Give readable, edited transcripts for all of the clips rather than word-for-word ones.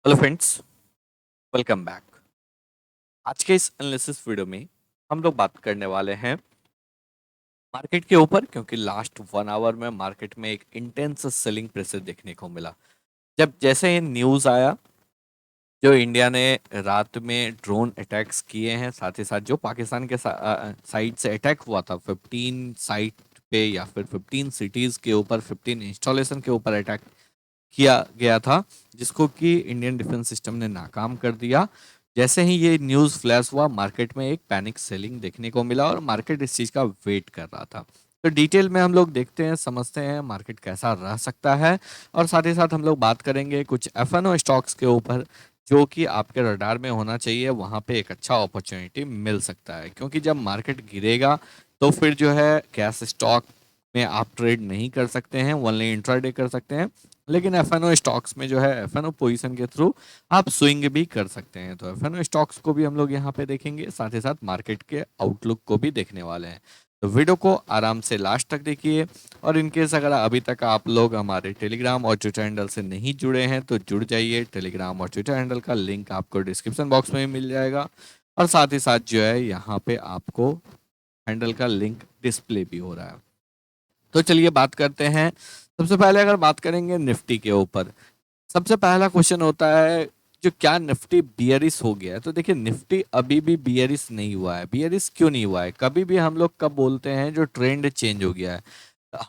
Hello friends, welcome back. आज के इस एनालिसिस वीडियो में हम लोग बात करने वाले हैं मार्केट के ऊपर, क्योंकि लास्ट 1 आवर में मार्केट में एक इंटेंस सेलिंग प्रेशर देखने को मिला। जब जैसे ही न्यूज़ आया, जो इंडिया ने रात में ड्रोन अटैक्स किए हैं, साथ ही साथ जो पाकिस्तान के साइड से अटैक हुआ था 15 साइट पे या फिर 15 सिटीज के ऊपर, 15 इंस्टॉलेशन के ऊपर अटैक किया गया था, जिसको कि इंडियन डिफेंस सिस्टम ने नाकाम कर दिया। जैसे ही ये न्यूज़ फ्लैश हुआ, मार्केट में एक पैनिक सेलिंग देखने को मिला और मार्केट इस चीज़ का वेट कर रहा था। तो डिटेल में हम लोग देखते हैं, समझते हैं मार्केट कैसा रह सकता है, और साथ ही साथ हम लोग बात करेंगे कुछ एफएनओ स्टॉक्स के ऊपर, जो कि आपके रडार में होना चाहिए। वहाँ पे एक अच्छा अपॉर्चुनिटी मिल सकता है, क्योंकि जब मार्केट गिरेगा तो फिर जो है कैश स्टॉक में आप ट्रेड नहीं कर सकते हैं, ओनली इंट्राडे कर सकते हैं। लेकिन एफएनओ स्टॉक्स में जो है एफएनओ पोजीशन के थ्रू आप स्विंग भी कर सकते हैं। तो एफएनओ स्टॉक्स को भी हम लोग यहाँ पे देखेंगे, साथ ही साथ मार्केट के आउटलुक को भी देखने वाले हैं। तो वीडियो को आराम से लास्ट तक देखिए, और इनकेस अगर अभी तक आप लोग हमारे टेलीग्राम और ट्विटर हैंडल से नहीं जुड़े हैं तो जुड़ जाइए। टेलीग्राम और ट्विटर हैंडल का लिंक आपको डिस्क्रिप्शन बॉक्स में मिल जाएगा, और साथ ही साथ जो है यहाँ पे आपको हैंडल का लिंक डिस्प्ले भी हो रहा है। तो चलिए बात करते हैं। सबसे पहले अगर बात करेंगे निफ्टी के ऊपर, सबसे पहला क्वेश्चन होता है जो क्या निफ्टी बियरिश हो गया है। तो देखिए, निफ्टी अभी भी बियरिश नहीं हुआ है। बियरिश क्यों नहीं हुआ है? कभी भी हम लोग कब बोलते हैं जो ट्रेंड चेंज हो गया है,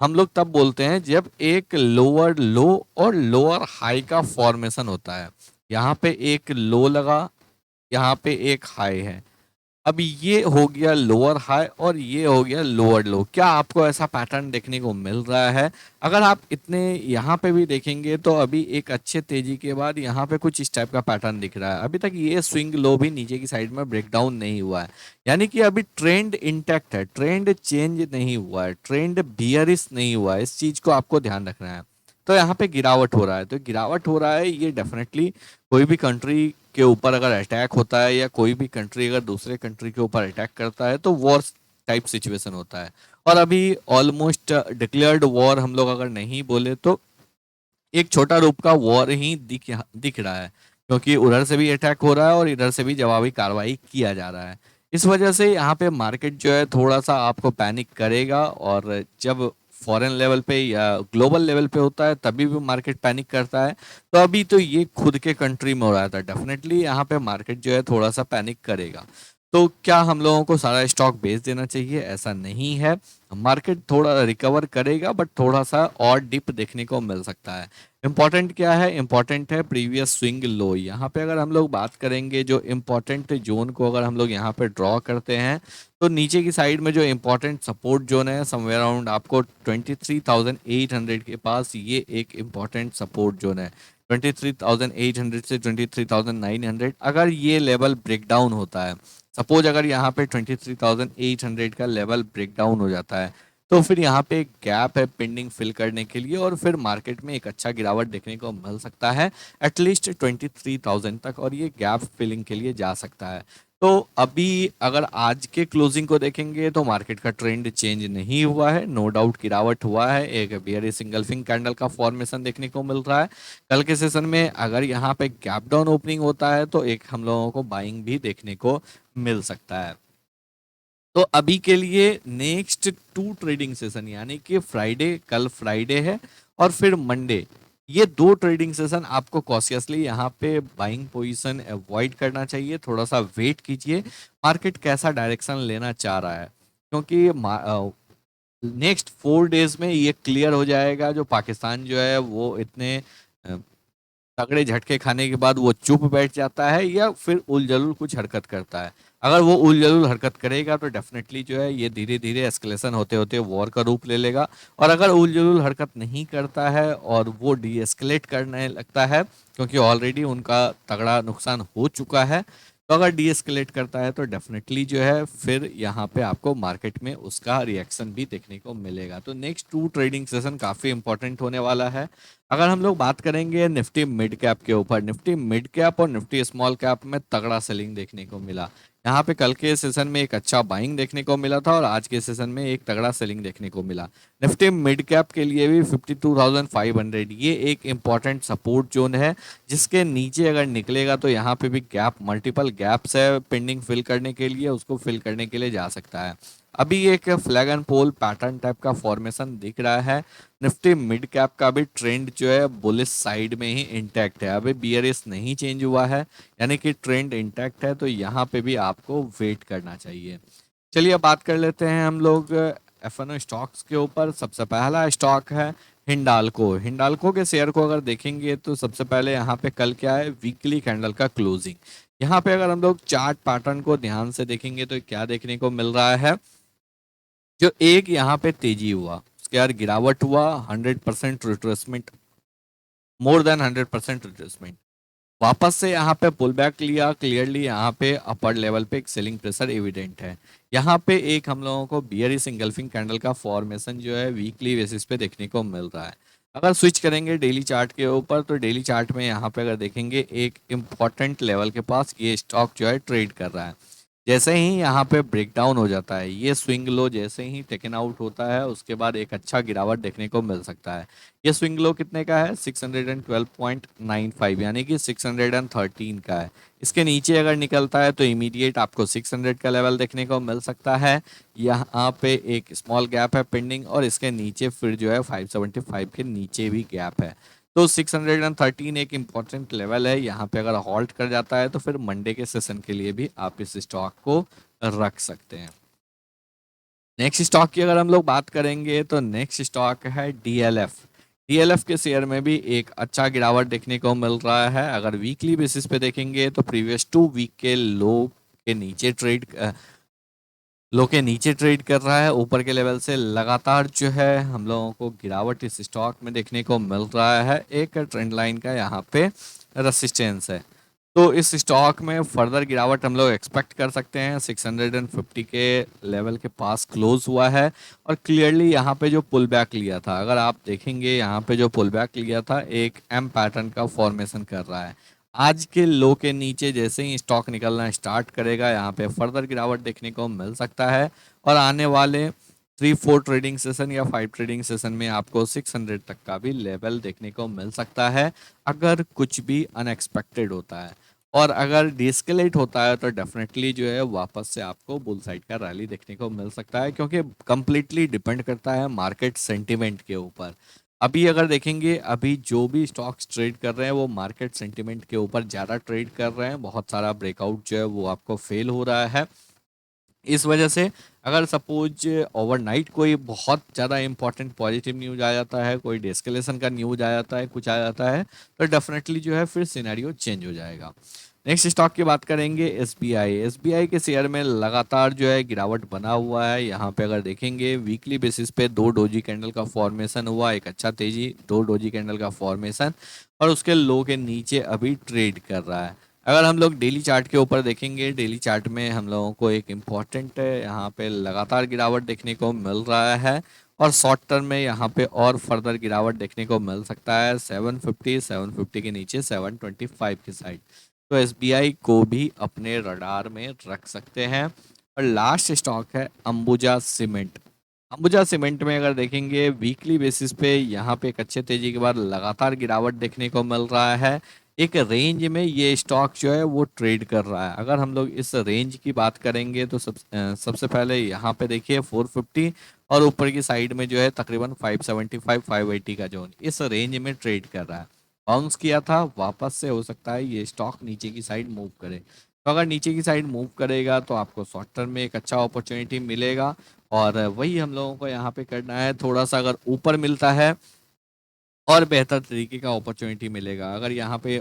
हम लोग तब बोलते हैं जब एक लोअर लो और लोअर हाई का फॉर्मेशन होता है। यहाँ पे एक लो लगा, यहाँ पे एक हाई है। अब ये हो गया लोअर हाई और ये हो गया लोअर लो। क्या आपको ऐसा पैटर्न देखने को मिल रहा है? अगर आप इतने यहाँ पे भी देखेंगे तो अभी एक अच्छे तेजी के बाद यहाँ पे कुछ इस टाइप का पैटर्न दिख रहा है। अभी तक ये स्विंग लो भी नीचे की साइड में ब्रेकडाउन नहीं हुआ है, यानी कि अभी ट्रेंड इंटैक्ट है, ट्रेंड चेंज नहीं हुआ है, ट्रेंड बियरिश नहीं हुआ है। इस चीज को आपको ध्यान रखना है। तो यहाँ पे गिरावट हो रहा है, तो गिरावट हो रहा है, ये डेफिनेटली कोई भी कंट्री के ऊपर अगर अटैक होता है, या कोई भी कंट्री अगर दूसरे कंट्री के ऊपर अटैक करता है, तो वॉर टाइप सिचुएशन होता है। और अभी ऑलमोस्ट डिक्लेयर्ड वॉर हम लोग अगर नहीं बोले तो एक छोटा रूप का वॉर ही दिख रहा है, क्योंकि उधर से भी अटैक हो रहा है और इधर से भी जवाबी कार्रवाई किया जा रहा है। इस वजह से यहाँ पे मार्केट जो है थोड़ा सा आपको पैनिक करेगा, और जब फॉरेन लेवल पे या ग्लोबल लेवल पे होता है तभी भी मार्केट पैनिक करता है। तो अभी तो ये खुद के कंट्री में हो रहा था, डेफिनेटली यहाँ पे मार्केट जो है थोड़ा सा पैनिक करेगा। तो क्या हम लोगों को सारा स्टॉक बेच देना चाहिए? ऐसा नहीं है। मार्केट थोड़ा रिकवर करेगा, बट थोड़ा सा और डिप देखने को मिल सकता है। इम्पॉर्टेंट क्या है? इम्पॉर्टेंट है प्रीवियस स्विंग लो। यहाँ पे अगर हम लोग बात करेंगे, जो इम्पॉर्टेंट जोन को अगर हम लोग यहाँ पे ड्रॉ करते हैं, तो नीचे की साइड में जो इम्पोर्टेंट सपोर्ट जोन है, समवेयर अराउंड आपको 23,800 के पास ये एक इम्पोर्टेंट सपोर्ट जोन है। 23,800 से 23,900, अगर ये लेवल ब्रेक डाउन होता है, सपोज अगर यहाँ पे 23,800 का लेवल ब्रेक डाउन हो जाता है, तो फिर यहाँ पे एक गैप है पेंडिंग फिल करने के लिए, और फिर मार्केट में एक अच्छा गिरावट देखने को मिल सकता है एटलीस्ट 23,000 तक, और ये गैप फिलिंग के लिए जा सकता है। तो अभी अगर आज के क्लोजिंग को देखेंगे तो मार्केट का ट्रेंड चेंज नहीं हुआ है, नो डाउट गिरावट हुआ है, एक बियरिश सिंगल्फिंग कैंडल का फॉर्मेशन देखने को मिल रहा है। कल के सेशन में अगर यहाँ पे गैप डाउन ओपनिंग होता है तो एक हम लोगों को बाइंग भी देखने को मिल सकता है। तो अभी के लिए नेक्स्ट 2 ट्रेडिंग सेशन, यानी कि फ्राइडे, कल फ्राइडे है, और फिर मंडे, ये 2 ट्रेडिंग सेशन आपको कॉशियसली यहाँ पे बाइंग पोजीशन अवॉइड करना चाहिए। थोड़ा सा वेट कीजिए, मार्केट कैसा डायरेक्शन लेना चाह रहा है, क्योंकि नेक्स्ट 4 डेज में ये क्लियर हो जाएगा। जो पाकिस्तान जो है वो इतने तगड़े झटके खाने के बाद वो चुप बैठ जाता है, या फिर उलझुल कुछ हरकत करता है। अगर वो उलझुल हरकत करेगा तो डेफिनेटली जो है ये धीरे धीरे एस्केलेशन होते होते वॉर का रूप ले लेगा। और अगर उलझुल हरकत नहीं करता है और वो डी एस्केलेट करने लगता है, क्योंकि ऑलरेडी उनका तगड़ा नुकसान हो चुका है, तो अगर डी एस्केलेट करता है तो डेफिनेटली जो है फिर यहाँ पे आपको मार्केट में उसका रिएक्शन भी देखने को मिलेगा। तो नेक्स्ट 2 ट्रेडिंग सेशन काफ़ी इंपॉर्टेंट होने वाला है। अगर हम लोग बात करेंगे निफ्टी मिड कैप के ऊपर, निफ्टी मिड कैप और निफ्टी स्मॉल कैप में तगड़ा सेलिंग देखने को मिला। यहाँ पे कल के सेशन में एक अच्छा बाइंग देखने को मिला था और आज के सेशन में एक तगड़ा सेलिंग देखने को मिला। निफ्टी मिड कैप के लिए भी 52,500 ये एक इम्पॉर्टेंट सपोर्ट जोन है, जिसके नीचे अगर निकलेगा तो यहाँ पे भी गैप, मल्टीपल गैप्स है पेंडिंग फिल करने के लिए, उसको फिल करने के लिए जा सकता है। अभी एक flag and pole pattern type का फॉर्मेशन दिख रहा है। निफ्टी मिड कैप का भी ट्रेंड जो है बुलिश साइड में ही इंटैक्ट है, अभी बियरिश नहीं चेंज हुआ है, यानी कि ट्रेंड इंटैक्ट है, तो यहाँ पे भी आपको वेट करना चाहिए। चलिए अब बात कर लेते हैं हम लोग एफएनओ स्टॉक्स के ऊपर। सबसे पहला स्टॉक है हिंडाल्को। हिंडाल्को के शेयर को अगर देखेंगे तो सबसे पहले यहाँ पे कल क्या है, वीकली कैंडल का क्लोजिंग। यहाँ पे अगर हम लोग चार्ट पैटर्न को ध्यान से देखेंगे तो क्या देखने को मिल रहा है, जो एक यहाँ पे तेजी हुआ उसके बाद गिरावट हुआ, 100% रिट्रेसमेंट, मोर देन 100% रिट्रेसमेंट, वापस से यहाँ पे पुल बैक लिया, क्लियरली यहाँ पे अपर लेवल पे एक सेलिंग प्रेशर एविडेंट है। यहाँ पे एक हम लोगों को बियरिश इंगल्फिंग कैंडल का फॉर्मेशन जो है वीकली बेसिस पे देखने को मिल रहा है। अगर स्विच करेंगे डेली चार्ट के ऊपर तो डेली चार्ट में यहाँ पे अगर देखेंगे एक इम्पॉर्टेंट लेवल के पास ये स्टॉक जो है ट्रेड कर रहा है। जैसे ही यहाँ पे ब्रेकडाउन हो जाता है, ये स्विंग लो जैसे ही टेकन आउट होता है, उसके बाद एक अच्छा गिरावट देखने को मिल सकता है। ये स्विंग लो कितने का है, 612.95, यानी कि 613 का है। इसके नीचे अगर निकलता है तो इमीडिएट आपको 600 का लेवल देखने को मिल सकता है। यहाँ पे एक स्मॉल गैप है पेंडिंग, और इसके नीचे फिर जो है 575 के नीचे भी गैप है। तो 613 एक इम्पॉर्टेंट लेवल है, यहाँ पे अगर हॉल्ट कर जाता है तो फिर मंडे के सेशन के लिए भी आप इस स्टॉक को रख सकते हैं। नेक्स्ट स्टॉक की अगर हम लोग बात करेंगे तो नेक्स्ट स्टॉक है डीएलएफ। डीएलएफ के शेयर में भी एक अच्छा गिरावट देखने को मिल रहा है। अगर वीकली बेसिस पे देखेंगे तो प्रीवियस 2 वीक के लो के नीचे ट्रेड कर रहा है। ऊपर के लेवल से लगातार जो है हम लोगों को गिरावट इस स्टॉक में देखने को मिल रहा है। एक ट्रेंड लाइन का यहाँ पे रेसिस्टेंस है, तो इस स्टॉक में फर्दर गिरावट हम लोग एक्सपेक्ट कर सकते हैं। 650 के लेवल के पास क्लोज हुआ है, और क्लियरली यहाँ पे जो पुल बैक लिया था, अगर आप देखेंगे यहाँ पे जो पुल बैक लिया था एक एम पैटर्न का फॉर्मेशन कर रहा है। आज के लो के नीचे जैसे ही स्टॉक निकलना स्टार्ट करेगा, यहाँ पे फर्दर गिरावट देखने को मिल सकता है, और आने वाले 3-4 ट्रेडिंग सेशन या 5 ट्रेडिंग सेशन में आपको 600 तक का भी लेवल देखने को मिल सकता है, अगर कुछ भी अनएक्सपेक्टेड होता है। और अगर डिस्केलेट होता है तो डेफिनेटली जो है वापस से आपको बुल साइड का रैली देखने को मिल सकता है, क्योंकि कंप्लीटली डिपेंड करता है मार्केट सेंटिमेंट के ऊपर। अभी अगर देखेंगे, अभी जो भी स्टॉक्स ट्रेड कर रहे हैं वो मार्केट सेंटिमेंट के ऊपर ज़्यादा ट्रेड कर रहे हैं। बहुत सारा ब्रेकआउट जो है वो आपको फेल हो रहा है। इस वजह से अगर सपोज ओवरनाइट कोई बहुत ज़्यादा इंपॉर्टेंट पॉजिटिव न्यूज आ जाता है, कोई डेस्केलेशन का न्यूज आ जाता है, कुछ आ जाता है, तो डेफिनेटली जो है फिर सिनेरियो चेंज हो जाएगा। नेक्स्ट स्टॉक की बात करेंगे एसबीआई। एसबीआई के शेयर में लगातार जो है गिरावट बना हुआ है। यहाँ पे अगर देखेंगे वीकली बेसिस पे 2 डोजी कैंडल का फॉर्मेशन हुआ, एक अच्छा तेजी 2 डोजी कैंडल का फॉर्मेशन, और उसके लो के नीचे अभी ट्रेड कर रहा है। अगर हम लोग डेली चार्ट के ऊपर देखेंगे, डेली चार्ट में हम लोगों को एक इम्पॉर्टेंट यहाँ पे लगातार गिरावट देखने को मिल रहा है, और शॉर्ट टर्म में यहाँ पे और फर्दर गिरावट देखने को मिल सकता है 750 के नीचे 725 की साइड। तो एसबीआई को भी अपने रडार में रख सकते हैं। और लास्ट स्टॉक है अंबुजा सीमेंट। अंबुजा सीमेंट में अगर देखेंगे वीकली बेसिस पे यहाँ पे एक अच्छे तेजी के बाद लगातार गिरावट देखने को मिल रहा है। एक रेंज में ये स्टॉक जो है वो ट्रेड कर रहा है। अगर हम लोग इस रेंज की बात करेंगे तो सबसे पहले यहाँ पे देखिए 450, और ऊपर की साइड में जो है तकरीबन 575 580 का जोन, इस रेंज में ट्रेड कर रहा है। बाउंस किया था, वापस से हो सकता है ये स्टॉक नीचे की साइड मूव करे। तो अगर नीचे की साइड मूव करेगा तो आपको शॉर्ट टर्म में एक अच्छा अपॉर्चुनिटी मिलेगा, और वही हम लोगों को यहाँ पे करना है। थोड़ा सा अगर ऊपर मिलता है और बेहतर तरीके का अपॉर्चुनिटी मिलेगा। अगर यहाँ पे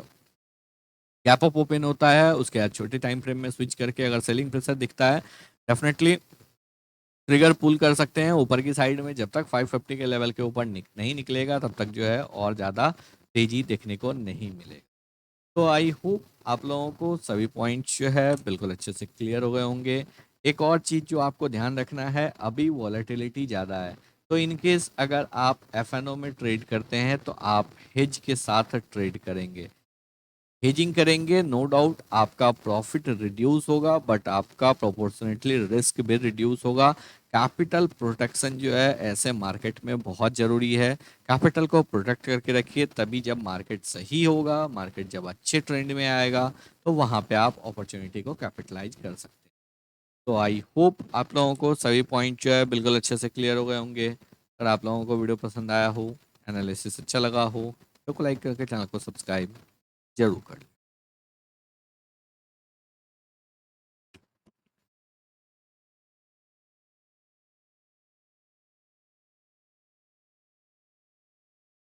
गैप अप ओपन होता है, उसके बाद छोटे टाइम फ्रेम में स्विच करके अगर सेलिंग प्रेशर दिखता है, डेफिनेटली ट्रिगर पुल कर सकते हैं ऊपर की साइड में। जब तक 550 के लेवल के ऊपर नहीं निकलेगा तब तक जो है और ज़्यादा तेजी देखने को नहीं मिलेगा। तो आई होप आप लोगों को सभी पॉइंट्स जो है बिल्कुल अच्छे से क्लियर हो गए होंगे। एक और चीज़ जो आपको ध्यान रखना है, अभी वॉलेटिलिटी ज़्यादा है, तो इन केस अगर आप एफएनओ में ट्रेड करते हैं तो आप हेज के साथ ट्रेड करेंगे। हेजिंग करेंगे नो डाउट आपका प्रॉफिट रिड्यूस होगा, बट आपका प्रोपोर्शनेटली रिस्क भी रिड्यूस होगा। कैपिटल प्रोटेक्शन जो है ऐसे मार्केट में बहुत ज़रूरी है। कैपिटल को प्रोटेक्ट करके रखिए, तभी जब मार्केट सही होगा, मार्केट जब अच्छे ट्रेंड में आएगा, तो वहाँ पे आप अपॉर्चुनिटी को कैपिटलाइज कर सकते हैं। तो आई होप आप लोगों को सभी पॉइंट जो है बिल्कुल अच्छे से क्लियर हो गए होंगे। अगर आप लोगों को वीडियो पसंद आया हो, एनालिसिस अच्छा लगा हो, तो लाइक करके चैनल को सब्सक्राइब जरूर कर लें।